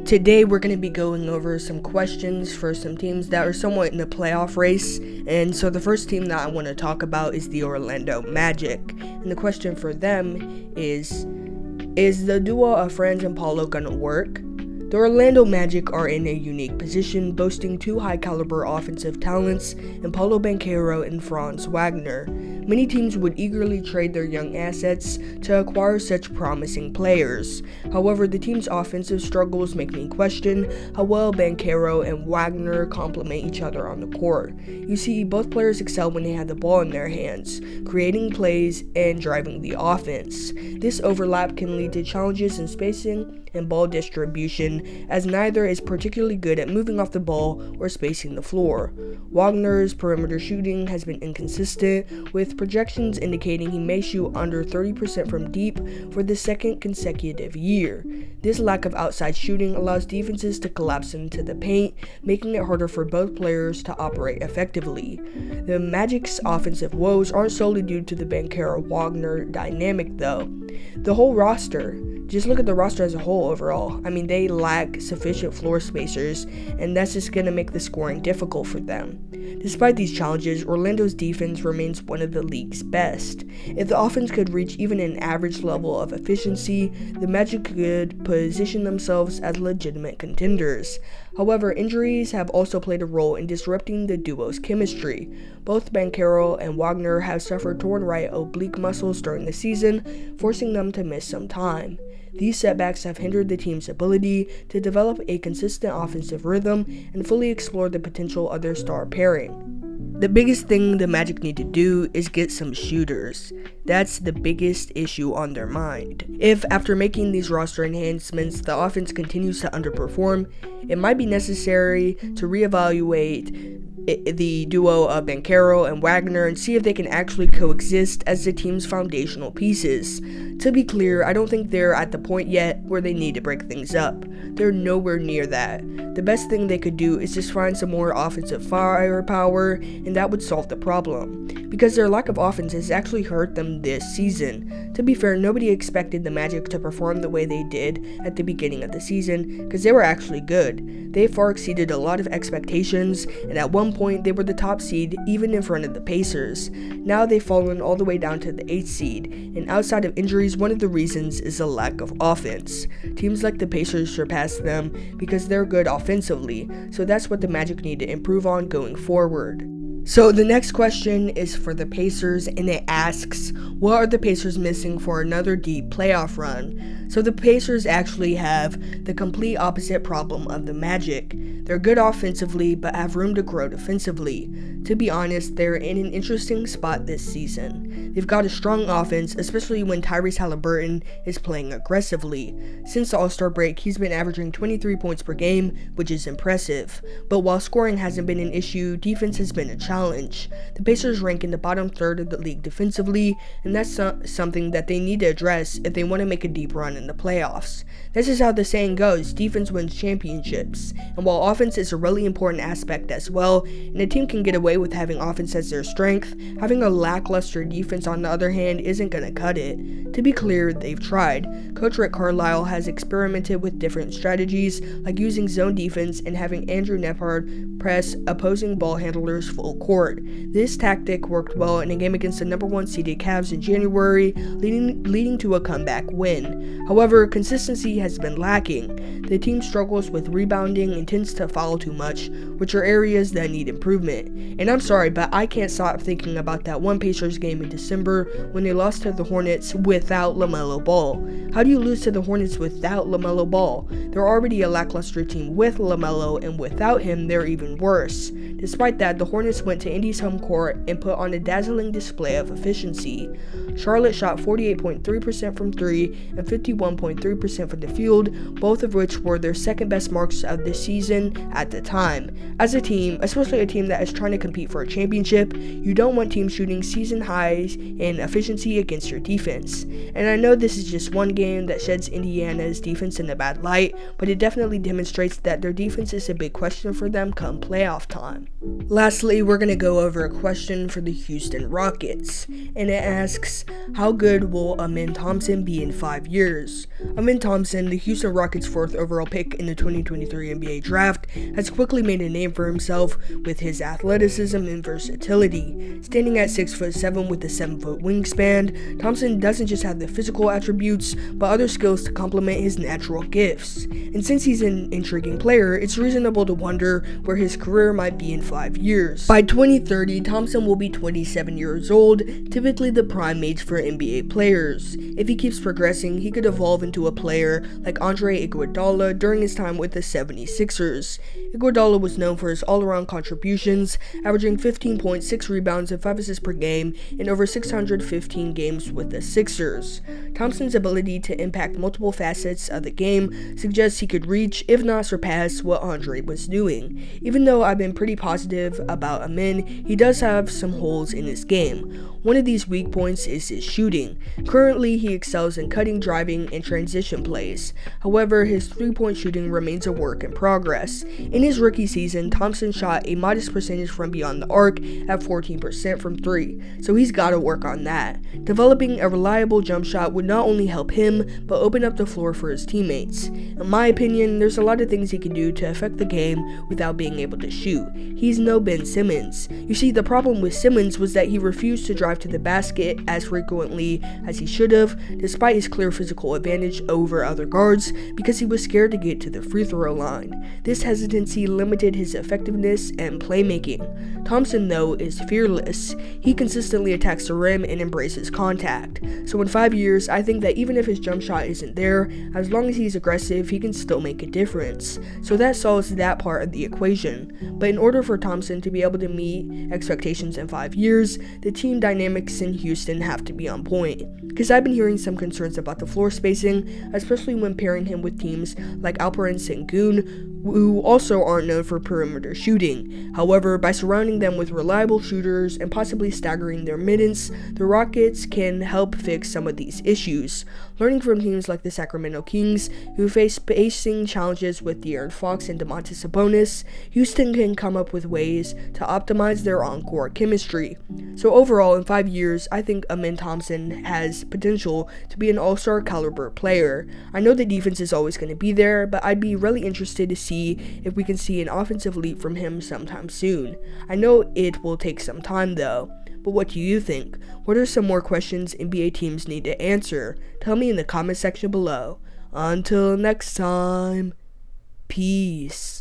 Today we're going to be going over some questions for some teams that are somewhat in the playoff race, and so the first team that I want to talk about is the Orlando Magic, and the question for them is the duo of Franz and Paolo going to work? The Orlando Magic are in a unique position, boasting two high-caliber offensive talents in Paolo Banchero and Franz Wagner. Many teams would eagerly trade their young assets to acquire such promising players. However, the team's offensive struggles make me question how well Banchero and Wagner complement each other on the court. You see, both players excel when they have the ball in their hands, creating plays and driving the offense. This overlap can lead to challenges in spacing and ball distribution, as neither is particularly good at moving off the ball or spacing the floor. Wagner's perimeter shooting has been inconsistent, with projections indicating he may shoot under 30% from deep for the second consecutive year. This lack of outside shooting allows defenses to collapse into the paint, making it harder for both players to operate effectively. The Magic's offensive woes aren't solely due to the Banchero-Wagner dynamic, though. The whole roster, just look at the roster as a whole overall. I mean, they lack sufficient floor spacers, and that's just going to make the scoring difficult for them. Despite these challenges, Orlando's defense remains one of the league's best. If the offense could reach even an average level of efficiency, the Magic could position themselves as legitimate contenders. However, injuries have also played a role in disrupting the duo's chemistry. Both Banchero and Wagner have suffered torn right oblique muscles during the season, forcing them to miss some time. These setbacks have hindered the team's ability to develop a consistent offensive rhythm and fully explore the potential of their star pairing. The biggest thing the Magic need to do is get some shooters. That's the biggest issue on their mind. If, after making these roster enhancements, the offense continues to underperform, it might be necessary to reevaluate the duo of Banchero and Wagner and see if they can actually coexist as the team's foundational pieces. To be clear, I don't think they're at the point yet where they need to break things up. They're nowhere near that. The best thing they could do is just find some more offensive firepower, and that would solve the problem. Because their lack of offense has actually hurt them this season. To be fair, nobody expected the Magic to perform the way they did at the beginning of the season, because they were actually good. They far exceeded a lot of expectations, and at one point they were the top seed, even in front of the Pacers. Now they've fallen all the way down to the 8th seed, and outside of injuries, one of the reasons is a lack of offense. Teams like the Pacers surpass them because they're good offensively, so that's what the Magic need to improve on going forward. So the next question is for the Pacers, and it asks, what are the Pacers missing for another deep playoff run? So the Pacers actually have the complete opposite problem of the Magic. They're good offensively, but have room to grow defensively. To be honest, they're in an interesting spot this season. They've got a strong offense, especially when Tyrese Haliburton is playing aggressively. Since the All-Star break, he's been averaging 23 points per game, which is impressive. But while scoring hasn't been an issue, defense has been a challenge. The Pacers rank in the bottom third of the league defensively, and that's something that they need to address if they want to make a deep run in the playoffs. This is how the saying goes, defense wins championships. And while offense is a really important aspect as well, and a team can get away with having offense as their strength, having a lackluster defense on the other hand isn't going to cut it. To be clear, they've tried. Coach Rick Carlisle has experimented with different strategies, like using zone defense and having Andrew Nembhard press opposing ball handlers full court. This tactic worked well in a game against the number 1 seeded Cavs in January, leading to a comeback win. However, consistency has been lacking. The team struggles with rebounding and tends to foul too much, which are areas that need improvement. And I'm sorry, but I can't stop thinking about that one Pacers game in December when they lost to the Hornets without LaMelo Ball. How do you lose to the Hornets without LaMelo Ball? They're already a lackluster team with LaMelo, and without him, they're even worse. Despite that, the Hornets went to Indy's home court and put on a dazzling display of efficiency. Charlotte shot 48.3% from 3 and 51.3% from the field, both of which were their second best marks of the season at the time. As a team, especially a team that is trying to compete for a championship, you don't want teams shooting season highs in efficiency against your defense. And I know this is just one game that sheds Indiana's defense in a bad light, but it definitely demonstrates that their defense is a big question for them come playoff time. Lastly, we're going to go over a question for the Houston Rockets, and it asks, how good will Amen Thompson be in 5 years? Amen Thompson, the Houston Rockets' 4th overall pick in the 2023 NBA Draft, has quickly made a name for himself with his athleticism and versatility. Standing at 6'7" with a 7-foot wingspan, Thompson doesn't just have the physical attributes, but other skills to complement his natural gifts. And since he's an intriguing player, it's reasonable to wonder where his career might be in 5 years. By 2030, Thompson will be 27 years old, typically the prime age for NBA players. If he keeps progressing, he could evolve into a player like Andre Iguodala during his time with the 76ers. Iguodala was known for his all-around contributions, averaging 15.6 rebounds and 5 assists per game in over 615 games with the Sixers. Thompson's ability to impact multiple facets of the game suggests he could reach, if not surpass, what Andre was doing. Even though I've been pretty positive about Amen, he does have some holes in his game. One of these weak points is his shooting. Currently, he excels in cutting, driving, and transition plays. However, his three-point shooting remains a work in progress. In his rookie season, Thompson shot a modest percentage from beyond the arc at 14% from 3, so he's got to work on that. Developing a reliable jump shot would not only help him, but open up the floor for his teammates. In my opinion, there's a lot of things he can do to affect the game without being able to shoot. He's no Ben Simmons. You see, the problem with Simmons was that he refused to drive to the basket as frequently as he should have, despite his clear physical advantage over other guards, because he was scared to get to the free throw line. This hesitancy limited his effectiveness and playmaking. Thompson, though, is fearless. He consistently attacks the rim and embraces contact. So in 5 years, I think that even if his jump shot isn't there, as long as he's aggressive, he can still make a difference. So that solves that part of the equation. But in order for Thompson to be able to meet expectations in 5 years, the team dynamics in Houston have to be on point. Because I've been hearing some concerns about the floor spacing, especially when pairing him with teams like Alperen Sengun, who also aren't known for perimeter shooting. However, by surrounding them with reliable shooters and possibly staggering their minutes, the Rockets can help fix some of these issues. Learning from teams like the Sacramento Kings, who face spacing challenges with De'Aaron Fox and Domantas Sabonis, Houston can come up with ways to optimize their on-court chemistry. So overall, in 5 years, I think Amen Thompson has potential to be an all-star caliber player. I know the defense is always going to be there, but I'd be really interested to see if we can see an offensive leap from him sometime soon. I know it will take some time though. But what do you think? What are some more questions NBA teams need to answer? Tell me in the comment section below. Until next time, peace.